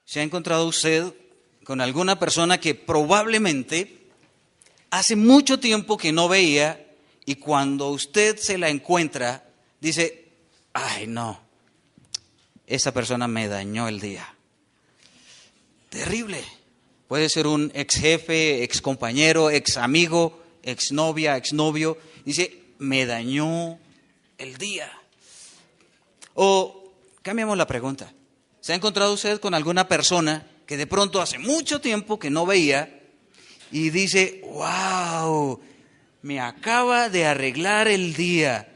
¿Se ha encontrado usted con alguna persona que probablemente hace mucho tiempo que no veía y cuando usted se la encuentra dice, ay no, esa persona me dañó el día? Terrible. Puede ser un ex jefe, ex compañero, ex amigo, ex novia, ex novio. Dice, me dañó el día. O cambiamos la pregunta. ¿Se ha encontrado usted con alguna persona que de pronto hace mucho tiempo que no veía y dice, wow, me acaba de arreglar el día,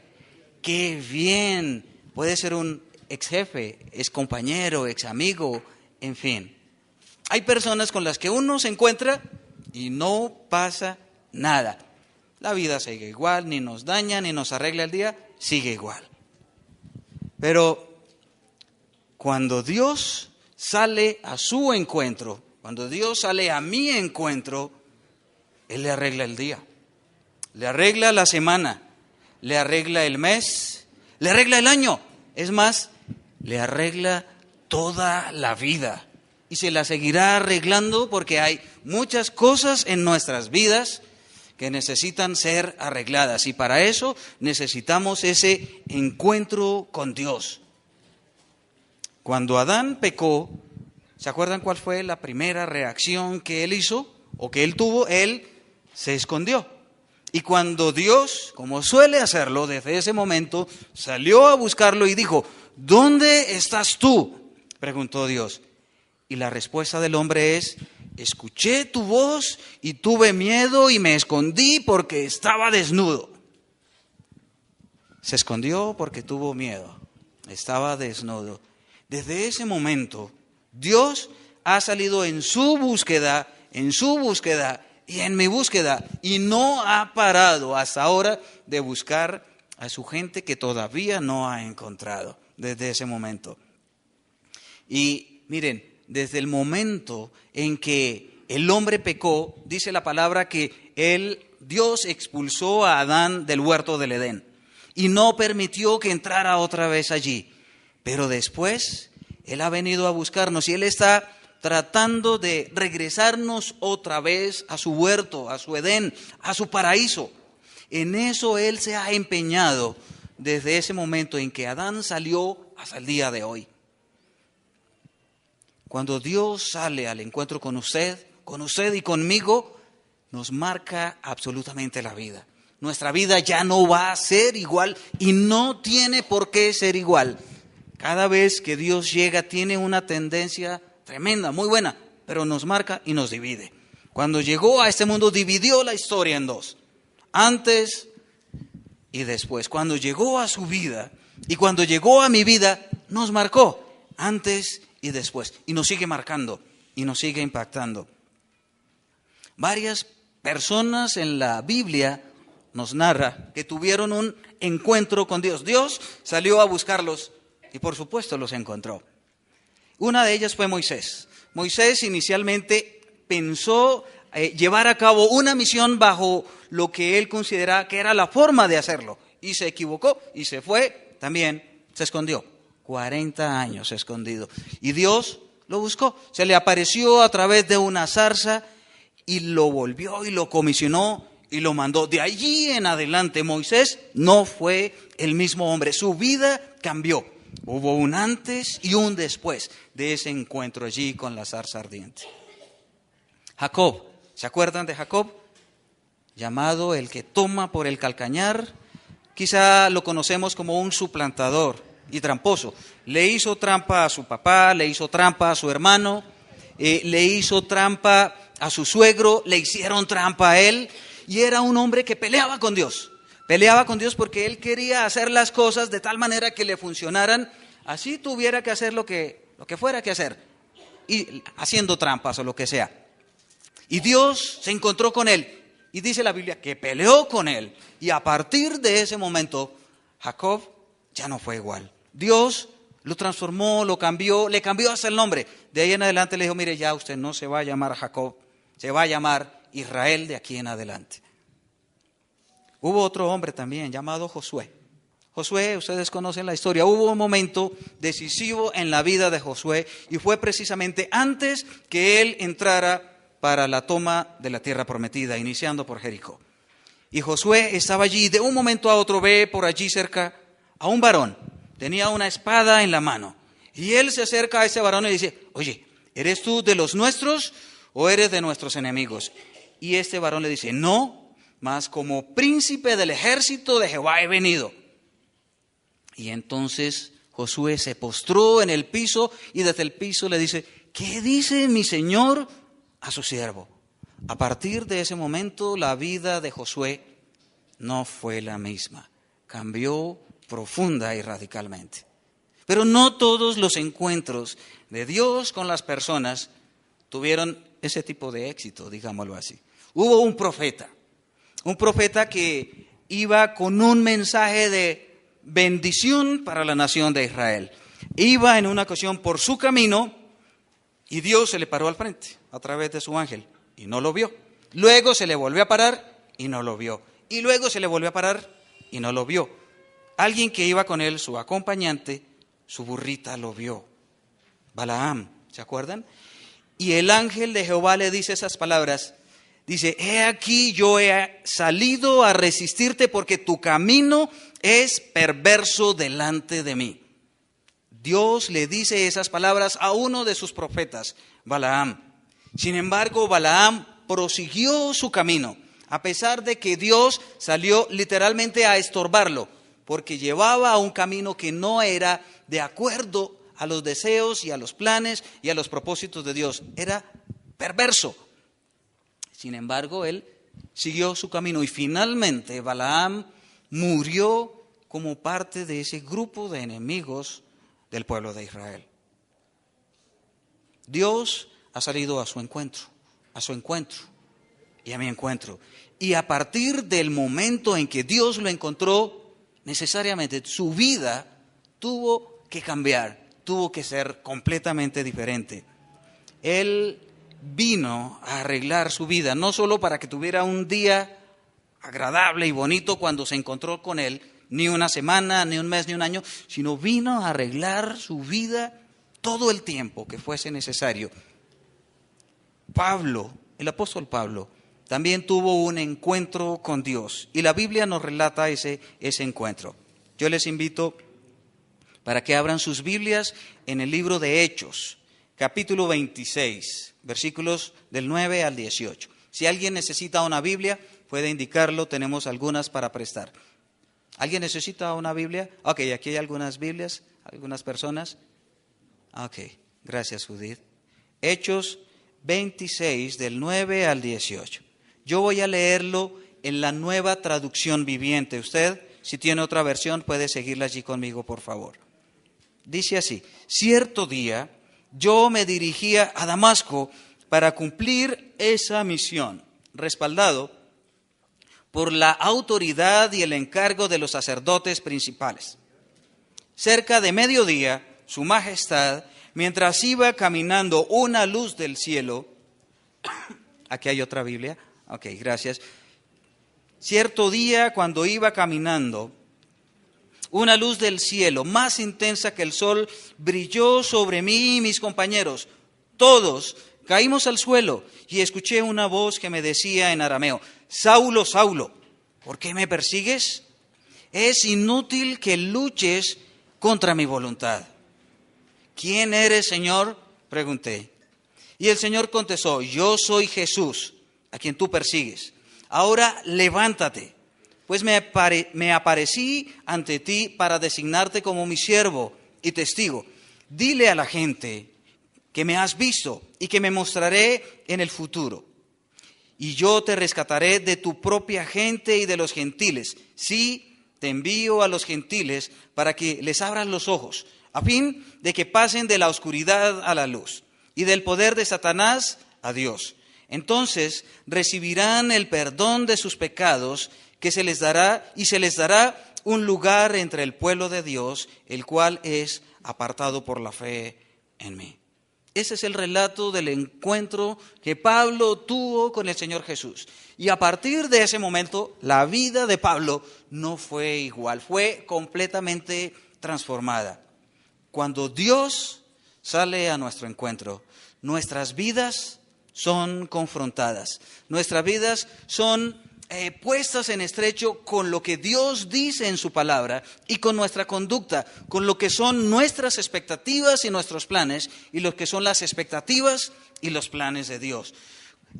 qué bien? Puede ser un ex jefe, ex compañero, ex amigo, en fin. Hay personas con las que uno se encuentra y no pasa nada. La vida sigue igual, ni nos daña, ni nos arregla el día, sigue igual. Pero cuando Dios sale a su encuentro, cuando Dios sale a mi encuentro, Él le arregla el día, le arregla la semana, le arregla el mes, le arregla el año. Es más, le arregla toda la vida. Y se la seguirá arreglando porque hay muchas cosas en nuestras vidas que necesitan ser arregladas. Y para eso necesitamos ese encuentro con Dios. Cuando Adán pecó, ¿se acuerdan cuál fue la primera reacción que él hizo o que él tuvo? Él se escondió. Y cuando Dios, como suele hacerlo desde ese momento, salió a buscarlo y dijo, ¿dónde estás tú?, preguntó Dios. Y la respuesta del hombre es, escuché tu voz y tuve miedo y me escondí porque estaba desnudo. Se escondió porque tuvo miedo, estaba desnudo. Desde ese momento, Dios ha salido en su búsqueda y en mi búsqueda, y no ha parado hasta ahora de buscar a su gente que todavía no ha encontrado desde ese momento. Y miren, desde el momento en que el hombre pecó, dice la palabra que Dios expulsó a Adán del huerto del Edén y no permitió que entrara otra vez allí. Pero después Él ha venido a buscarnos y Él está tratando de regresarnos otra vez a su huerto, a su Edén, a su paraíso. En eso Él se ha empeñado desde ese momento en que Adán salió hasta el día de hoy. Cuando Dios sale al encuentro con usted y conmigo, nos marca absolutamente la vida. Nuestra vida ya no va a ser igual y no tiene por qué ser igual. Cada vez que Dios llega tiene una tendencia tremenda, muy buena, pero nos marca y nos divide. Cuando llegó a este mundo dividió la historia en dos, antes y después. Cuando llegó a su vida y cuando llegó a mi vida nos marcó antes y después. Y nos sigue marcando y nos sigue impactando. Varias personas en la Biblia nos narra que tuvieron un encuentro con Dios. Dios salió a buscarlos y por supuesto los encontró. Una de ellas fue Moisés. Moisés inicialmente pensó llevar a cabo una misión bajo lo que él consideraba que era la forma de hacerlo. Y se equivocó y se fue, también se escondió. 40 años escondido. Y Dios lo buscó. Se le apareció a través de una zarza y lo volvió y lo comisionó y lo mandó. De allí en adelante Moisés no fue el mismo hombre. Su vida cambió. Hubo un antes y un después de ese encuentro allí con la zarza ardiente. Jacob, ¿se acuerdan de Jacob? Llamado el que toma por el calcañar. Quizá lo conocemos como un suplantador y tramposo. Le hizo trampa a su papá, le hizo trampa a su hermano, le hizo trampa a su suegro, le hicieron trampa a él. Y era un hombre que peleaba con Dios. Peleaba con Dios porque él quería hacer las cosas de tal manera que le funcionaran, así tuviera que hacer lo que fuera que hacer, y haciendo trampas o lo que sea. Y Dios se encontró con él, y dice la Biblia que peleó con él, y a partir de ese momento, Jacob ya no fue igual. Dios lo transformó, lo cambió, le cambió hasta el nombre. De ahí en adelante le dijo, mire, ya usted no se va a llamar Jacob, se va a llamar Israel de aquí en adelante. Hubo otro hombre también llamado Josué. Josué, ustedes conocen la historia, hubo un momento decisivo en la vida de Josué y fue precisamente antes que él entrara para la toma de la tierra prometida, iniciando por Jericó. Y Josué estaba allí, de un momento a otro ve por allí cerca a un varón, tenía una espada en la mano. Y él se acerca a ese varón y dice, oye, ¿eres tú de los nuestros o eres de nuestros enemigos? Y este varón le dice, no, mas como príncipe del ejército de Jehová he venido. Y entonces Josué se postró en el piso y desde el piso le dice, ¿qué dice mi señor a su siervo? A partir de ese momento la vida de Josué no fue la misma, cambió profunda y radicalmente. Pero no todos los encuentros de Dios con las personas tuvieron ese tipo de éxito, digámoslo así. Hubo un profeta que iba con un mensaje de bendición para la nación de Israel. Iba en una ocasión por su camino y Dios se le paró al frente a través de su ángel y no lo vio. Luego se le volvió a parar y no lo vio. Y luego se le volvió a parar y no lo vio. Alguien que iba con él, su acompañante, su burrita lo vio. Balaam, ¿se acuerdan? Y el ángel de Jehová le dice esas palabras. Dice, he aquí yo he salido a resistirte porque tu camino es perverso delante de mí. Dios le dice esas palabras a uno de sus profetas, Balaam. Sin embargo, Balaam prosiguió su camino, a pesar de que Dios salió literalmente a estorbarlo, porque llevaba a un camino que no era de acuerdo a los deseos y a los planes y a los propósitos de Dios. Era perverso. Sin embargo, él siguió su camino y finalmente Balaam murió como parte de ese grupo de enemigos del pueblo de Israel. Dios ha salido a su encuentro y a mi encuentro. Y a partir del momento en que Dios lo encontró, necesariamente su vida tuvo que cambiar, tuvo que ser completamente diferente. Él vino a arreglar su vida, no solo para que tuviera un día agradable y bonito cuando se encontró con él, ni una semana, ni un mes, ni un año, sino vino a arreglar su vida todo el tiempo que fuese necesario. Pablo, el apóstol Pablo, también tuvo un encuentro con Dios y la Biblia nos relata ese encuentro. Yo les invito para que abran sus Biblias en el libro de Hechos, capítulo 26, versículos del 9 al 18. Si alguien necesita una Biblia, puede indicarlo, tenemos algunas para prestar. ¿Alguien necesita una Biblia? Ok, aquí hay algunas Biblias, algunas personas. Ok, gracias Judith. Hechos 26, del 9 al 18. Yo voy a leerlo en la Nueva Traducción Viviente. Usted, si tiene otra versión, puede seguirla allí conmigo, por favor. Dice así, cierto día yo me dirigía a Damasco para cumplir esa misión, respaldado por la autoridad y el encargo de los sacerdotes principales. Cerca de mediodía, su majestad, mientras iba caminando una luz del cielo, aquí hay otra Biblia, ok, gracias. Cierto día cuando iba caminando, una luz del cielo más intensa que el sol brilló sobre mí y mis compañeros. Todos caímos al suelo y escuché una voz que me decía en arameo, Saulo, Saulo, ¿por qué me persigues? Es inútil que luches contra mi voluntad. ¿Quién eres, Señor? Pregunté. Y el Señor contestó, yo soy Jesús, a quien tú persigues. Ahora levántate, pues me aparecí ante ti para designarte como mi siervo y testigo. Dile a la gente que me has visto y que me mostraré en el futuro. Y yo te rescataré de tu propia gente y de los gentiles. Sí, te envío a los gentiles para que les abras los ojos, a fin de que pasen de la oscuridad a la luz y del poder de Satanás a Dios. Entonces recibirán el perdón de sus pecados que se les dará y se les dará un lugar entre el pueblo de Dios, el cual es apartado por la fe en mí. Ese es el relato del encuentro que Pablo tuvo con el Señor Jesús. Y a partir de ese momento, la vida de Pablo no fue igual, fue completamente transformada. Cuando Dios sale a nuestro encuentro, nuestras vidas son confrontadas, nuestras vidas son puestas en estrecho con lo que Dios dice en su palabra y con nuestra conducta, con lo que son nuestras expectativas y nuestros planes y lo que son las expectativas y los planes de Dios.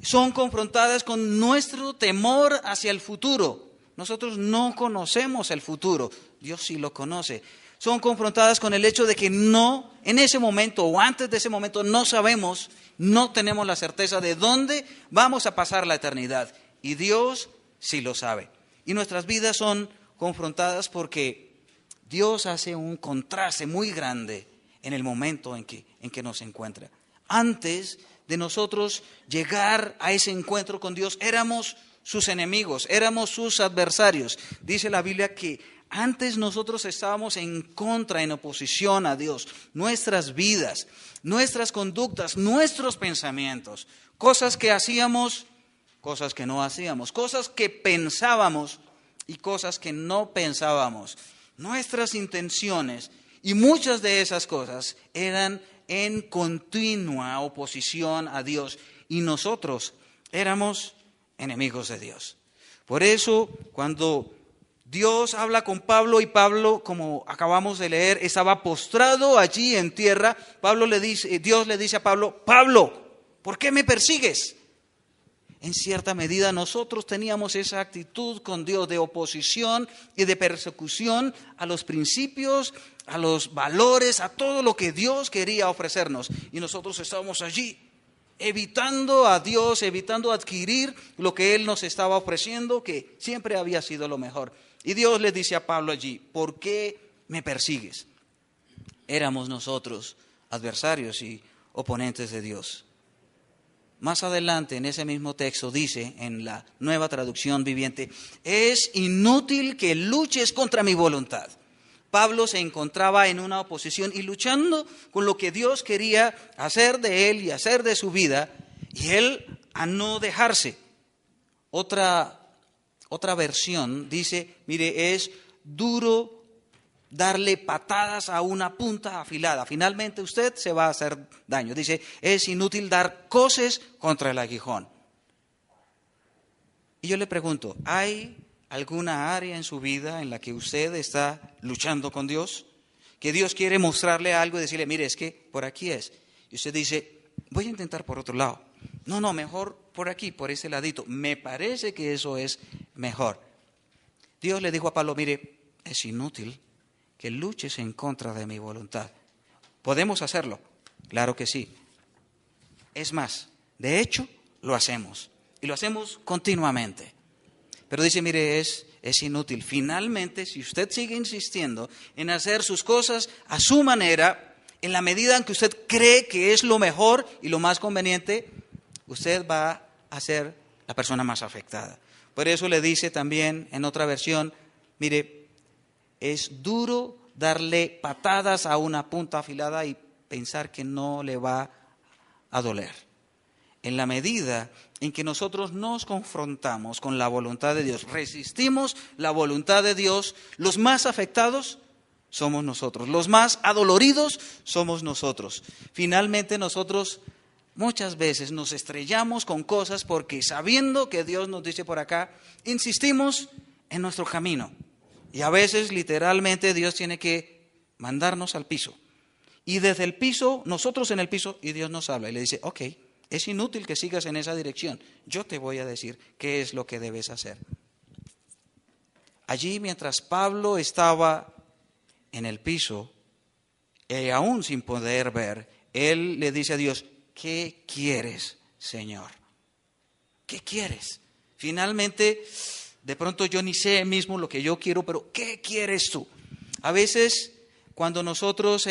Son confrontadas con nuestro temor hacia el futuro. Nosotros no conocemos el futuro, Dios sí lo conoce. Son confrontadas con el hecho de que no, en ese momento o antes de ese momento, no sabemos, no tenemos la certeza de dónde vamos a pasar la eternidad. Y Dios sí lo sabe. Y nuestras vidas son confrontadas porque Dios hace un contraste muy grande en el momento en que nos encuentra. Antes de nosotros llegar a ese encuentro con Dios, éramos sus enemigos, éramos sus adversarios. Dice la Biblia que antes nosotros estábamos en contra, en oposición a Dios. Nuestras vidas, nuestras conductas, nuestros pensamientos, cosas que hacíamos, cosas que no hacíamos, cosas que pensábamos y cosas que no pensábamos. Nuestras intenciones y muchas de esas cosas eran en continua oposición a Dios y nosotros éramos enemigos de Dios. Por eso, cuando Dios habla con Pablo y Pablo, como acabamos de leer, estaba postrado allí en tierra, Dios le dice a Pablo, Pablo, ¿por qué me persigues? En cierta medida nosotros teníamos esa actitud con Dios de oposición y de persecución a los principios, a los valores, a todo lo que Dios quería ofrecernos. Y nosotros estábamos allí, evitando a Dios, evitando adquirir lo que Él nos estaba ofreciendo, que siempre había sido lo mejor. Y Dios le dice a Pablo allí, ¿por qué me persigues? Éramos nosotros adversarios y oponentes de Dios. Más adelante en ese mismo texto dice, en la Nueva Traducción Viviente, es inútil que luches contra mi voluntad. Pablo se encontraba en una oposición y luchando con lo que Dios quería hacer de él y hacer de su vida, y él a no dejarse. Otra versión dice, mire, es duro darle patadas a una punta afilada. Finalmente usted se va a hacer daño. Dice, es inútil dar coces contra el aguijón. Y yo le pregunto, ¿hay alguna área en su vida en la que usted está luchando con Dios? Que Dios quiere mostrarle algo y decirle, mire, es que por aquí es. Y usted dice, voy a intentar por otro lado. No, mejor por aquí, por ese ladito. Me parece que eso es mejor. Dios le dijo a Pablo, mire, es inútil que luches en contra de mi voluntad. ¿Podemos hacerlo? Claro que sí. Es más, de hecho, lo hacemos. Y lo hacemos continuamente. Pero dice, mire, es inútil. Finalmente, si usted sigue insistiendo en hacer sus cosas a su manera, en la medida en que usted cree que es lo mejor y lo más conveniente, usted va a ser la persona más afectada. Por eso le dice también en otra versión, mire, es duro darle patadas a una punta afilada y pensar que no le va a doler. En la medida en que nosotros nos confrontamos con la voluntad de Dios, resistimos la voluntad de Dios, los más afectados somos nosotros, los más adoloridos somos nosotros. Finalmente nosotros muchas veces nos estrellamos con cosas porque sabiendo que Dios nos dice por acá, insistimos en nuestro camino. Y a veces literalmente Dios tiene que mandarnos al piso. Y desde el piso, nosotros en el piso, y Dios nos habla y le dice, ok, es inútil que sigas en esa dirección. Yo te voy a decir qué es lo que debes hacer. Allí mientras Pablo estaba en el piso, aún sin poder ver, él le dice a Dios, ¿qué quieres, Señor? ¿Qué quieres? Finalmente, de pronto yo ni sé mismo lo que yo quiero, pero ¿qué quieres tú? A veces cuando nosotros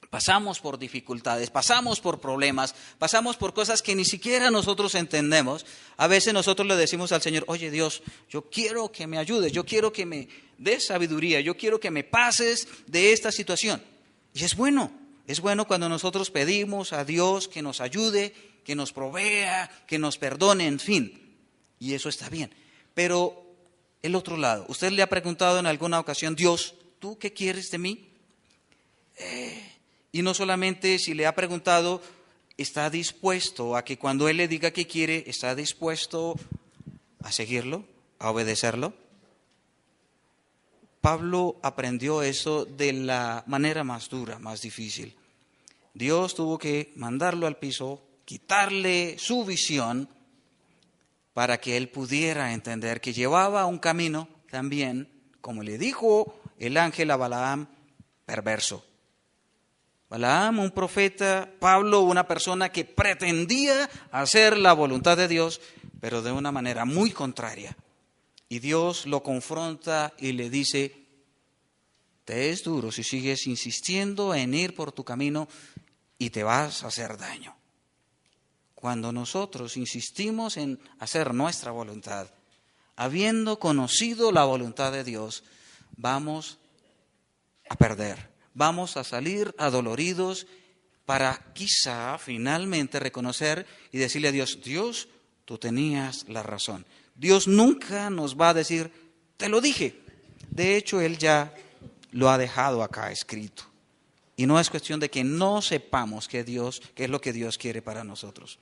pasamos por dificultades, pasamos por problemas, pasamos por cosas que ni siquiera nosotros entendemos, a veces nosotros le decimos al Señor, oye Dios, yo quiero que me ayudes, yo quiero que me des sabiduría, yo quiero que me pases de esta situación. Y es bueno, Es bueno cuando nosotros pedimos a Dios que nos ayude, que nos provea, que nos perdone, en fin. Y eso está bien. Pero el otro lado, ¿usted le ha preguntado en alguna ocasión, Dios, ¿tú qué quieres de mí? Y no solamente si le ha preguntado, ¿está dispuesto a que cuando Él le diga qué quiere, está dispuesto a seguirlo, a obedecerlo? Pablo aprendió eso de la manera más dura, más difícil. Dios tuvo que mandarlo al piso, quitarle su visión para que él pudiera entender que llevaba un camino también, como le dijo el ángel a Balaam, perverso. Balaam, un profeta, Pablo, una persona que pretendía hacer la voluntad de Dios, pero de una manera muy contraria. Y Dios lo confronta y le dice, te es duro si sigues insistiendo en ir por tu camino y te vas a hacer daño. Cuando nosotros insistimos en hacer nuestra voluntad, habiendo conocido la voluntad de Dios, vamos a perder, vamos a salir adoloridos para quizá finalmente reconocer y decirle a Dios, Dios, tú tenías la razón. Dios nunca nos va a decir, te lo dije. De hecho, Él ya lo ha dejado acá escrito. Y no es cuestión de que no sepamos qué es lo que Dios quiere para nosotros.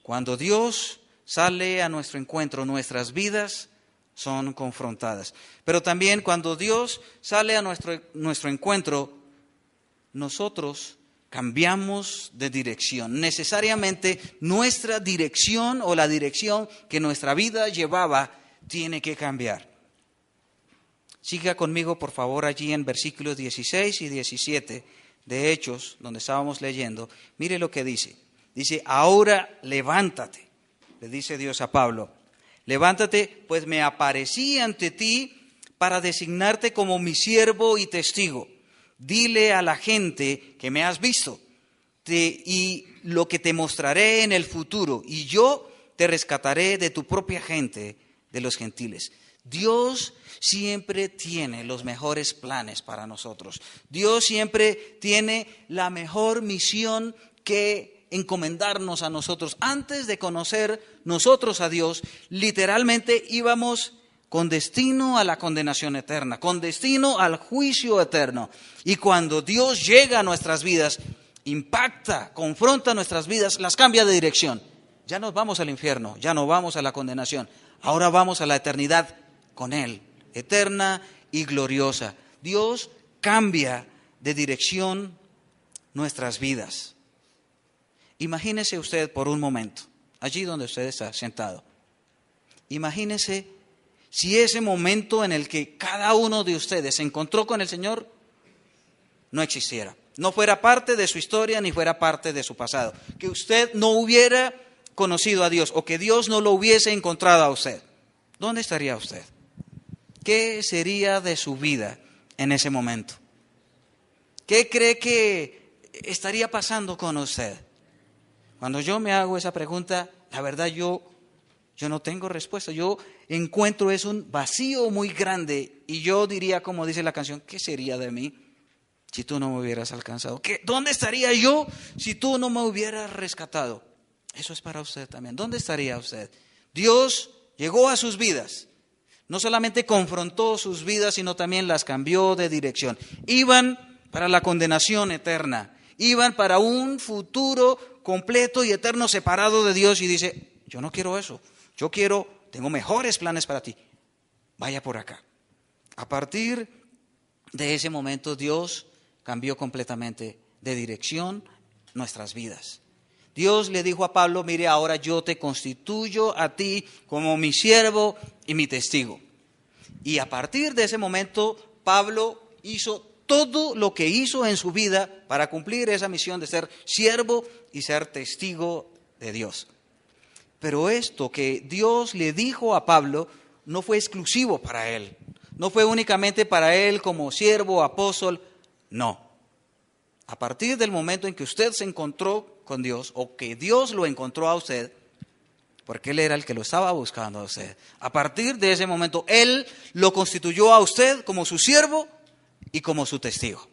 Cuando Dios sale a nuestro encuentro, nuestras vidas son confrontadas. Pero también cuando Dios sale a nuestro encuentro, nosotros cambiamos de dirección. Necesariamente nuestra dirección o la dirección que nuestra vida llevaba tiene que cambiar. Siga conmigo, por favor, allí en versículos 16 y 17 de Hechos, donde estábamos leyendo. Mire lo que dice. Dice, ahora levántate, le dice Dios a Pablo. Levántate, pues me aparecí ante ti para designarte como mi siervo y testigo. Dile a la gente que me has visto y lo que te mostraré en el futuro. Y yo te rescataré de tu propia gente, de los gentiles. Dios siempre tiene los mejores planes para nosotros. Dios siempre tiene la mejor misión que encomendarnos a nosotros. Antes de conocer nosotros a Dios, literalmente íbamos con destino a la condenación eterna, con destino al juicio eterno. Y cuando Dios llega a nuestras vidas, impacta, confronta nuestras vidas, las cambia de dirección. Ya no vamos al infierno, ya no vamos a la condenación. Ahora vamos a la eternidad con Él, eterna y gloriosa. Dios cambia de dirección nuestras vidas. Imagínese usted por un momento, allí donde usted está sentado. Imagínese si ese momento en el que cada uno de ustedes se encontró con el Señor no existiera, no fuera parte de su historia ni fuera parte de su pasado, que usted no hubiera conocido a Dios o que Dios no lo hubiese encontrado a usted. ¿Dónde estaría usted? ¿Qué sería de su vida en ese momento? ¿Qué cree que estaría pasando con usted? Cuando yo me hago esa pregunta, la verdad yo no tengo respuesta. Yo encuentro es un vacío muy grande y yo diría, como dice la canción, ¿qué sería de mí si tú no me hubieras alcanzado? ¿Dónde estaría yo si tú no me hubieras rescatado? Eso es para usted también. ¿Dónde estaría usted? Dios llegó a sus vidas. No solamente confrontó sus vidas, sino también las cambió de dirección. Iban para la condenación eterna. Iban para un futuro completo y eterno separado de Dios. Y dice, yo no quiero eso. Tengo mejores planes para ti. Vaya por acá. A partir de ese momento, Dios cambió completamente de dirección nuestras vidas. Dios le dijo a Pablo, mire, ahora yo te constituyo a ti como mi siervo y mi testigo. Y a partir de ese momento, Pablo hizo todo lo que hizo en su vida para cumplir esa misión de ser siervo y ser testigo de Dios. Pero esto que Dios le dijo a Pablo no fue exclusivo para él. No fue únicamente para él como siervo, apóstol, no. A partir del momento en que usted se encontró con Dios o que Dios lo encontró a usted, porque Él era el que lo estaba buscando a usted, a partir de ese momento Él lo constituyó a usted como su siervo y como su testigo.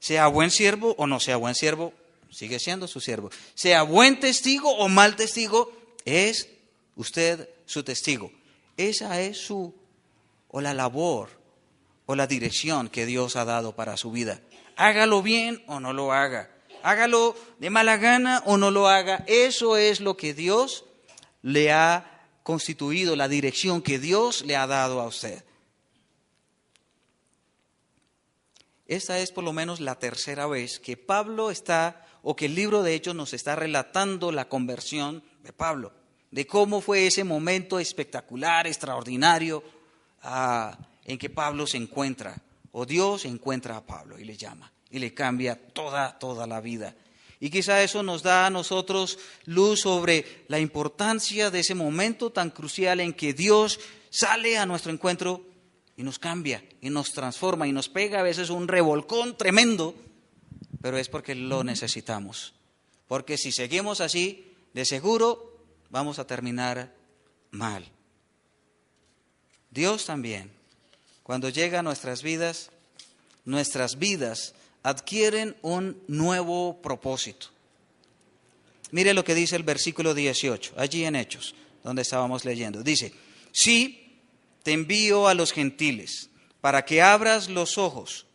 Sea buen siervo o no sea buen siervo, sigue siendo su siervo. Sea buen testigo o mal testigo, es usted su testigo. Esa es la labor o la dirección que Dios ha dado para su vida. Hágalo bien o no lo haga. Hágalo de mala gana o no lo haga. Eso es lo que Dios le ha constituido, la dirección que Dios le ha dado a usted. Esta es por lo menos la tercera vez que que el libro de Hechos nos está relatando la conversión de Pablo, de cómo fue ese momento espectacular, extraordinario, en que Pablo se encuentra, o Dios encuentra a Pablo y le llama, y le cambia toda la vida. Y quizá eso nos da a nosotros luz sobre la importancia de ese momento tan crucial en que Dios sale a nuestro encuentro y nos cambia, y nos transforma, y nos pega a veces un revolcón tremendo, pero es porque lo necesitamos. Porque si seguimos así, de seguro vamos a terminar mal. Dios también, cuando llega a nuestras vidas adquieren un nuevo propósito. Mire lo que dice el versículo 18, allí en Hechos, donde estábamos leyendo. Dice, sí, te envío a los gentiles para que abras los ojos,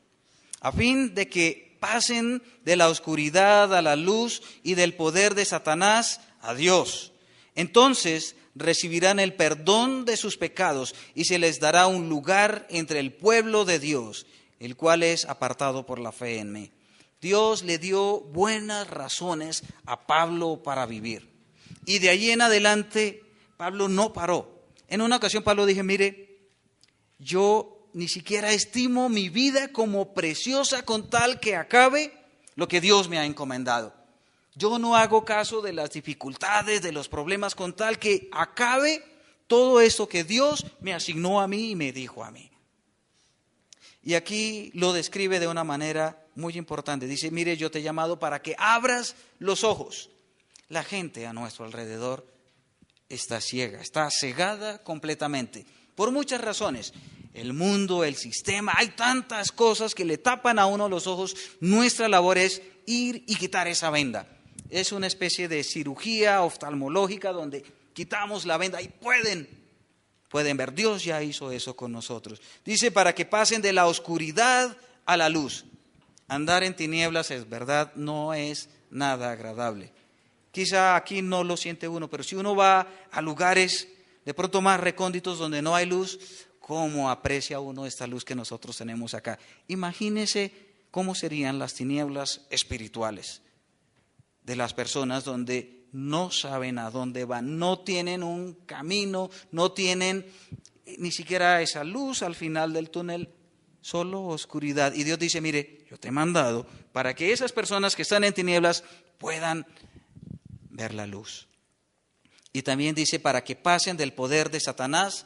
a fin de que pasen de la oscuridad a la luz y del poder de Satanás a Dios. Entonces recibirán el perdón de sus pecados y se les dará un lugar entre el pueblo de Dios, el cual es apartado por la fe en mí. Dios le dio buenas razones a Pablo para vivir. Y de allí en adelante Pablo no paró. En una ocasión Pablo dijo, mire, yo ni siquiera estimo mi vida como preciosa con tal que acabe lo que Dios me ha encomendado. Yo no hago caso de las dificultades, de los problemas con tal que acabe todo esto que Dios me asignó a mí y me dijo a mí. Y aquí lo describe de una manera muy importante. Dice, mire, yo te he llamado para que abras los ojos. La gente a nuestro alrededor está ciega, está cegada completamente, por muchas razones. El mundo, el sistema, hay tantas cosas que le tapan a uno los ojos. Nuestra labor es ir y quitar esa venda. Es una especie de cirugía oftalmológica donde quitamos la venda y pueden ver. Dios ya hizo eso con nosotros. Dice, para que pasen de la oscuridad a la luz. Andar en tinieblas, es verdad, no es nada agradable. Quizá aquí no lo siente uno, pero si uno va a lugares de pronto más recónditos donde no hay luz, ¿cómo aprecia uno esta luz que nosotros tenemos acá? Imagínese cómo serían las tinieblas espirituales de las personas donde no saben a dónde van, no tienen un camino, no tienen ni siquiera esa luz al final del túnel, solo oscuridad. Y Dios dice, mire, yo te he mandado para que esas personas que están en tinieblas puedan ver la luz. Y también dice, para que pasen del poder de Satanás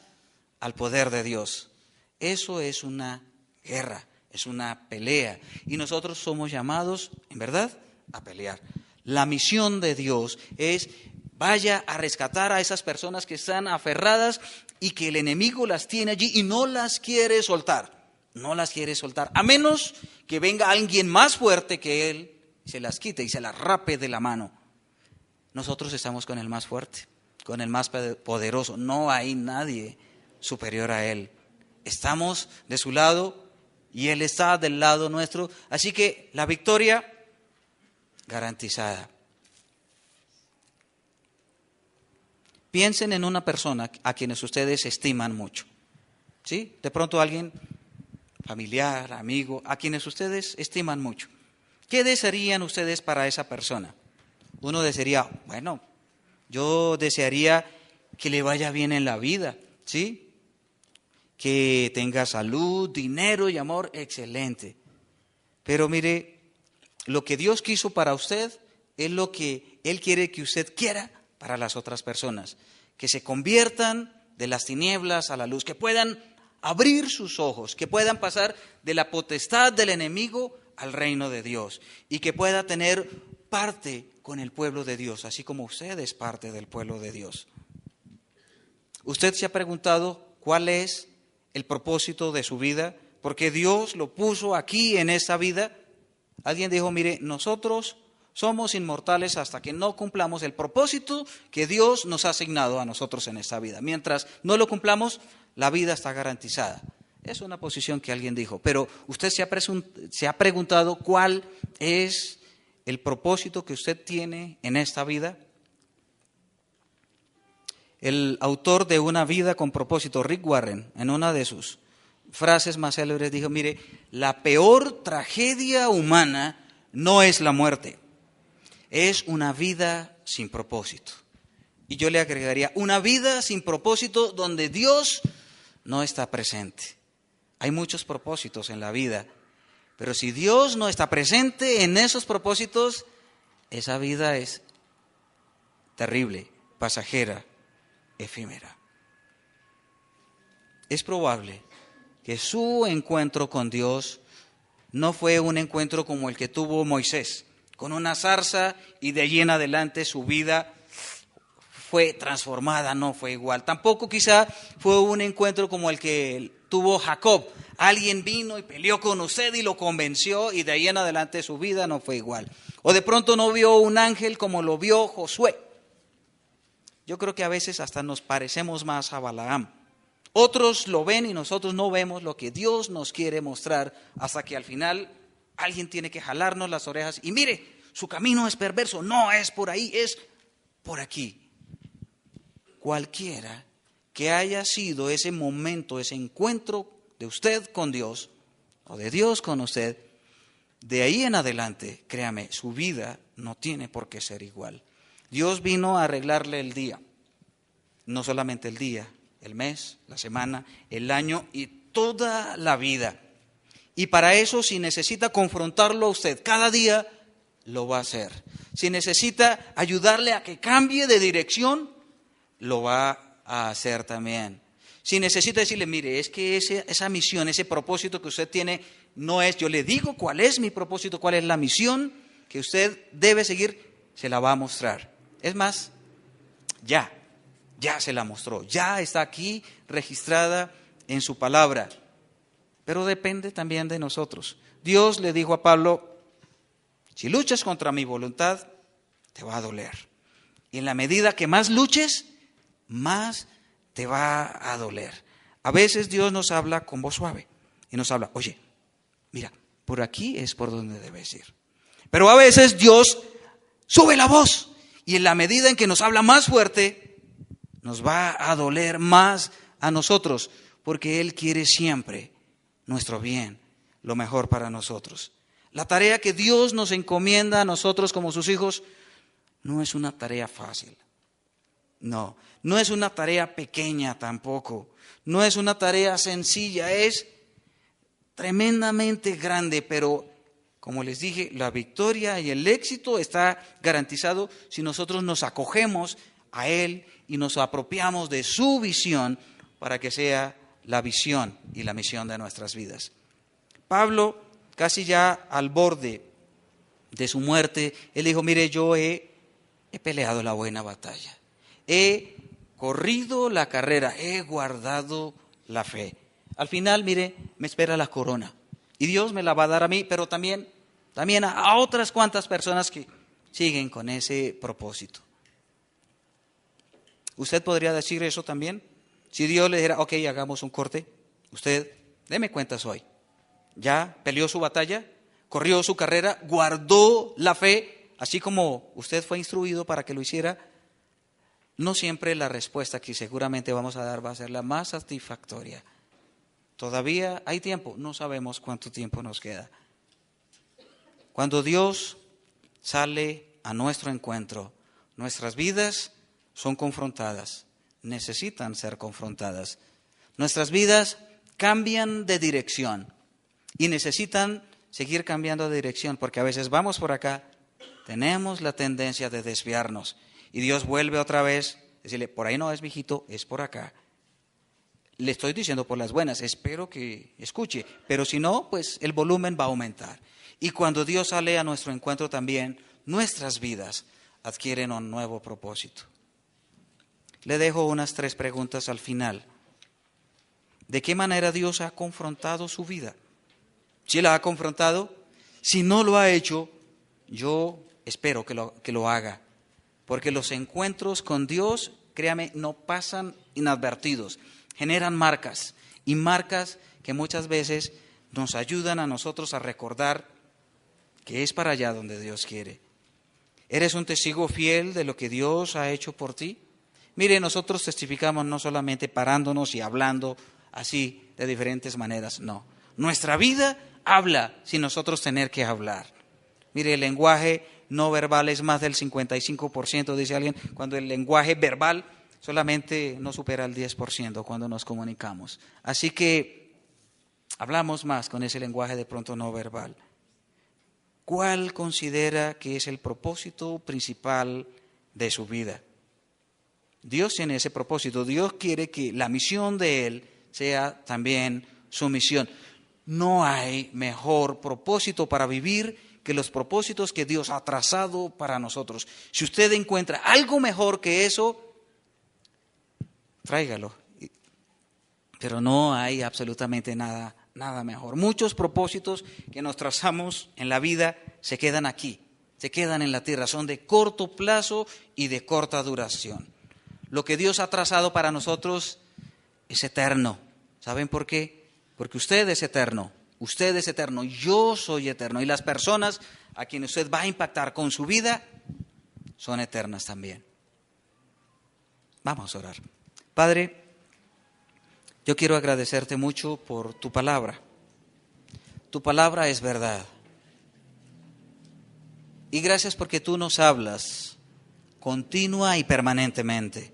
al poder de Dios. Eso es una guerra, es una pelea. Y nosotros somos llamados, en verdad, a pelear. La misión de Dios es, vaya a rescatar a esas personas que están aferradas y que el enemigo las tiene allí y no las quiere soltar. No las quiere soltar, a menos que venga alguien más fuerte que él, se las quite y se las rape de la mano. Nosotros estamos con el más fuerte, con el más poderoso. No hay nadie superior a él. Estamos de su lado y él está del lado nuestro. Así que la victoria garantizada. Piensen en una persona a quienes ustedes estiman mucho. ¿Sí? De pronto alguien familiar, amigo, a quienes ustedes estiman mucho. ¿Qué desearían ustedes para esa persona? Uno desearía, bueno, yo desearía que le vaya bien en la vida, ¿sí? Que tenga salud, dinero y amor, excelente. Pero mire, lo que Dios quiso para usted es lo que Él quiere que usted quiera para las otras personas. Que se conviertan de las tinieblas a la luz, que puedan abrir sus ojos, que puedan pasar de la potestad del enemigo al reino de Dios y que pueda tener parte con el pueblo de Dios, así como usted es parte del pueblo de Dios. ¿Usted se ha preguntado cuál es el propósito de su vida? ¿Por qué Dios lo puso aquí en esta vida? Alguien dijo, mire, nosotros somos inmortales hasta que no cumplamos el propósito que Dios nos ha asignado a nosotros en esta vida. Mientras no lo cumplamos, la vida está garantizada. Es una posición que alguien dijo, pero usted se ha preguntado cuál es el propósito que usted tiene en esta vida. El autor de Una vida con propósito, Rick Warren, en una de sus frases más célebres dijo, mire, la peor tragedia humana no es la muerte, es una vida sin propósito. Y yo le agregaría, una vida sin propósito donde Dios no está presente. Hay muchos propósitos en la vida, pero si Dios no está presente en esos propósitos, esa vida es terrible, pasajera, efímera. Es probable que su encuentro con Dios no fue un encuentro como el que tuvo Moisés, con una zarza y de allí en adelante su vida fue transformada, no fue igual. Tampoco quizá fue un encuentro como el que tuvo Jacob. Alguien vino y peleó con usted y lo convenció y de ahí en adelante su vida no fue igual. O de pronto no vio un ángel como lo vio Josué. Yo creo que a veces hasta nos parecemos más a Balaam. Otros lo ven y nosotros no vemos lo que Dios nos quiere mostrar hasta que al final alguien tiene que jalarnos las orejas y mire, su camino es perverso, no es por ahí, es por aquí. Cualquiera que haya sido ese momento, ese encuentro de usted con Dios o de Dios con usted, de ahí en adelante, créame, su vida no tiene por qué ser igual. Dios vino a arreglarle el día, no solamente el día, el mes, la semana, el año y toda la vida. Y para eso, si necesita confrontarlo a usted cada día, lo va a hacer. Si necesita ayudarle a que cambie de dirección, lo va a hacer también. Si necesita decirle, mire, es que esa misión, ese propósito que usted tiene, no es, yo le digo cuál es mi propósito, cuál es la misión que usted debe seguir, se la va a mostrar. Es más, ya se la mostró, ya está aquí registrada en su palabra. Pero depende también de nosotros. Dios le dijo a Pablo, si luchas contra mi voluntad, te va a doler. Y en la medida que más luches, más te va a doler. A veces Dios nos habla con voz suave y nos habla, oye, mira, por aquí es por donde debes ir. Pero a veces Dios sube la voz y en la medida en que nos habla más fuerte, nos va a doler más a nosotros, porque Él quiere siempre nuestro bien, lo mejor para nosotros. La tarea que Dios nos encomienda a nosotros como sus hijos no es una tarea fácil. No es una tarea pequeña tampoco. No es una tarea sencilla, es tremendamente grande, pero como les dije, la victoria y el éxito está garantizado si nosotros nos acogemos a Él y nos apropiamos de su visión para que sea la visión y la misión de nuestras vidas. Pablo, casi ya al borde de su muerte, él dijo, mire, yo he peleado la buena batalla, he corrido la carrera, he guardado la fe. Al final, mire, me espera la corona y Dios me la va a dar a mí, pero también a otras cuantas personas que siguen con ese propósito. ¿Usted podría decir eso también? Si Dios le dijera, ok, hagamos un corte, usted, deme cuentas hoy. Ya peleó su batalla, corrió su carrera, guardó la fe, así como usted fue instruido para que lo hiciera. No siempre la respuesta que seguramente vamos a dar va a ser la más satisfactoria. Todavía hay tiempo, no sabemos cuánto tiempo nos queda. Cuando Dios sale a nuestro encuentro, nuestras vidas son confrontadas, necesitan ser confrontadas. Nuestras vidas cambian de dirección y necesitan seguir cambiando de dirección, porque a veces vamos por acá, tenemos la tendencia de desviarnos y Dios vuelve otra vez, decirle, por ahí no es, mijito, es por acá. Le estoy diciendo por las buenas, espero que escuche, pero si no, pues el volumen va a aumentar. Y cuando Dios sale a nuestro encuentro también, nuestras vidas adquieren un nuevo propósito. Le dejo unas 3 preguntas al final. ¿De qué manera Dios ha confrontado su vida? Si la ha confrontado, Si no lo ha hecho, yo espero que lo haga. Porque los encuentros con Dios, créame, no pasan inadvertidos. Generan marcas. Y marcas que muchas veces nos ayudan a nosotros a recordar que es para allá donde Dios quiere. ¿Eres un testigo fiel de lo que Dios ha hecho por ti? Mire, nosotros testificamos no solamente parándonos y hablando así de diferentes maneras, no. Nuestra vida habla sin nosotros tener que hablar. Mire, el lenguaje no verbal es más del 55%, dice alguien, cuando el lenguaje verbal solamente no supera el 10% cuando nos comunicamos. Así que hablamos más con ese lenguaje de pronto no verbal. ¿Cuál considera que es el propósito principal de su vida? Dios tiene ese propósito. Dios quiere que la misión de Él sea también su misión. No hay mejor propósito para vivir que los propósitos que Dios ha trazado para nosotros. Si usted encuentra algo mejor que eso, tráigalo. Pero no hay absolutamente nada mejor. Muchos propósitos que nos trazamos en la vida se quedan aquí, se quedan en la tierra. Son de corto plazo y de corta duración. Lo que Dios ha trazado para nosotros es eterno. ¿Saben por qué? Porque usted es eterno, yo soy eterno. Y las personas a quienes usted va a impactar con su vida son eternas también. Vamos a orar. Padre, yo quiero agradecerte mucho por tu palabra. Tu palabra es verdad. Y gracias porque tú nos hablas continua y permanentemente.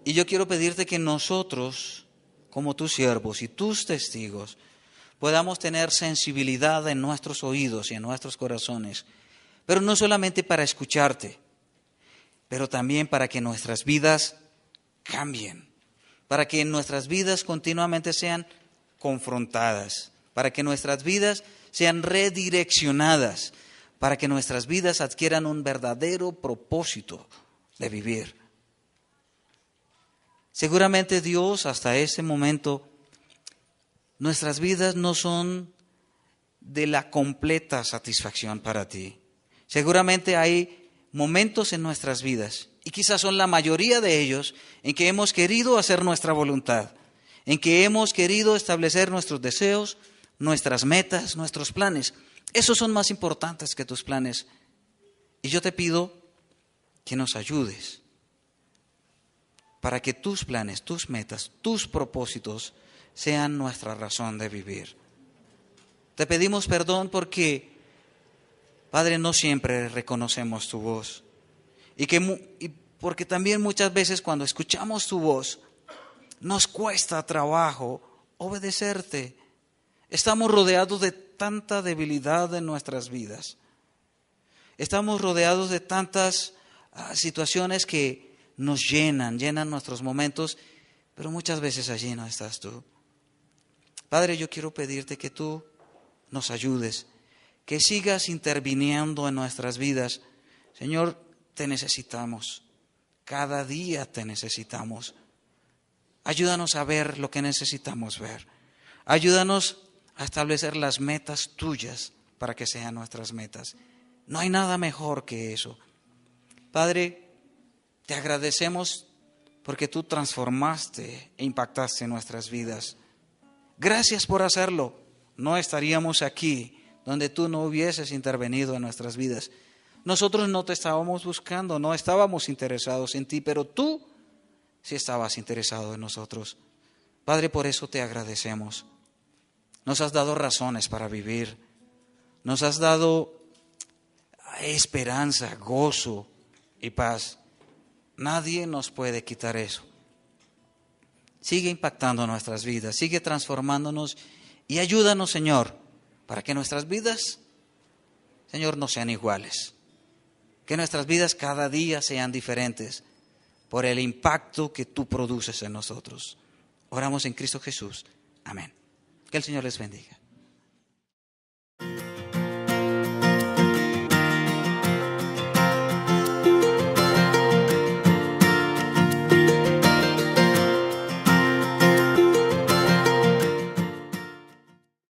Y yo quiero pedirte que nosotros, como tus siervos y tus testigos, podamos tener sensibilidad en nuestros oídos y en nuestros corazones, pero no solamente para escucharte, pero también para que nuestras vidas cambien, para que nuestras vidas continuamente sean confrontadas, para que nuestras vidas sean redireccionadas, para que nuestras vidas adquieran un verdadero propósito de vivir. Seguramente Dios, hasta ese momento, nuestras vidas no son de la completa satisfacción para ti. Seguramente hay momentos en nuestras vidas, y quizás son la mayoría de ellos, en que hemos querido hacer nuestra voluntad, en que hemos querido establecer nuestros deseos, nuestras metas, nuestros planes. Esos son más importantes que tus planes. Y yo te pido que nos ayudes para que tus planes, tus metas, tus propósitos sean nuestra razón de vivir. Te pedimos perdón porque, Padre, no siempre reconocemos tu voz. Y porque también muchas veces cuando escuchamos tu voz, nos cuesta trabajo obedecerte. Estamos rodeados de tanta debilidad en nuestras vidas. Estamos rodeados de tantas situaciones que nos llenan nuestros momentos, pero muchas veces allí no estás tú. Padre, yo quiero pedirte que tú nos ayudes, que sigas interviniendo en nuestras vidas. Señor, te necesitamos, cada día te necesitamos. Ayúdanos a ver lo que necesitamos ver. Ayúdanos a establecer las metas tuyas para que sean nuestras metas. No hay nada mejor que eso. Padre, te agradecemos porque tú transformaste e impactaste nuestras vidas. Gracias por hacerlo. No estaríamos aquí donde tú no hubieses intervenido en nuestras vidas. Nosotros no te estábamos buscando, no estábamos interesados en ti, pero tú sí estabas interesado en nosotros. Padre, por eso te agradecemos. Nos has dado razones para vivir. Nos has dado esperanza, gozo y paz. Nadie nos puede quitar eso. Sigue impactando nuestras vidas, sigue transformándonos y ayúdanos, Señor, para que nuestras vidas, Señor, no sean iguales. Que nuestras vidas cada día sean diferentes por el impacto que tú produces en nosotros. Oramos en Cristo Jesús. Amén. Que el Señor les bendiga.